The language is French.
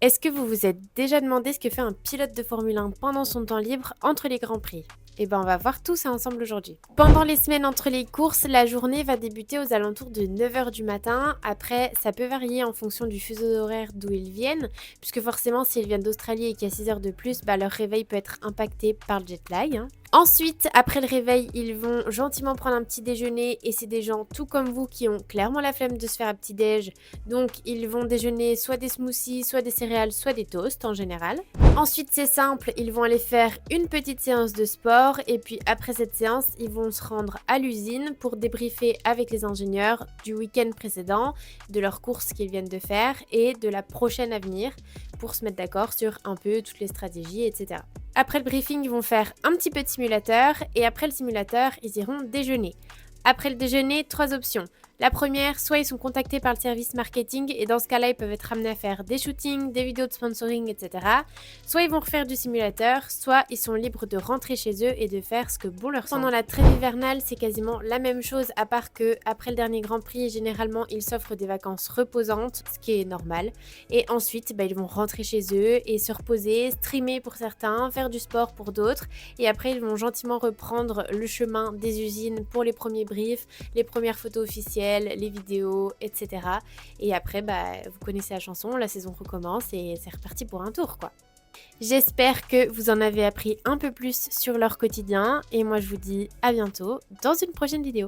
Est-ce que vous vous êtes déjà demandé ce que fait un pilote de Formule 1 pendant son temps libre entre les grands prix? Eh ben, on va voir tout ça ensemble aujourd'hui. Pendant les semaines entre les courses, la journée va débuter aux alentours de 9 h du matin. Après, ça peut varier en fonction du fuseau horaire d'où ils viennent, puisque forcément, s'ils viennent d'Australie et qu'il y a 6 heures de plus, leur réveil peut être impacté par le jet lag, hein. Ensuite, après le réveil, ils vont gentiment prendre un petit déjeuner et c'est des gens tout comme vous qui ont clairement la flemme de se faire un petit déj. Donc, ils vont déjeuner soit des smoothies, soit des céréales, soit des toasts en général. Ensuite, c'est simple, ils vont aller faire une petite séance de sport et puis après cette séance, ils vont se rendre à l'usine pour débriefer avec les ingénieurs du week-end précédent, de leurs courses qu'ils viennent de faire et de la prochaine à venir pour se mettre d'accord sur un peu toutes les stratégies, etc. Après le briefing, ils vont faire un petit peu de simulateur et après le simulateur, ils iront déjeuner. Après le déjeuner, 3 options. La première, soit ils sont contactés par le service marketing et dans ce cas-là, ils peuvent être amenés à faire des shootings, des vidéos de sponsoring, etc. Soit ils vont refaire du simulateur, soit ils sont libres de rentrer chez eux et de faire ce que bon leur semble. Pendant la trêve hivernale, c'est quasiment la même chose, à part que après le dernier Grand Prix, généralement, ils s'offrent des vacances reposantes, ce qui est normal. Et ensuite, ils vont rentrer chez eux et se reposer, streamer pour certains, faire du sport pour d'autres. Et après, ils vont gentiment reprendre le chemin des usines pour les premiers briefs, les premières photos officielles, les vidéos, etc. Et après, vous connaissez la chanson, la saison recommence et c'est reparti pour un tour, quoi. J'espère que vous en avez appris un peu plus sur leur quotidien et moi je vous dis à bientôt dans une prochaine vidéo.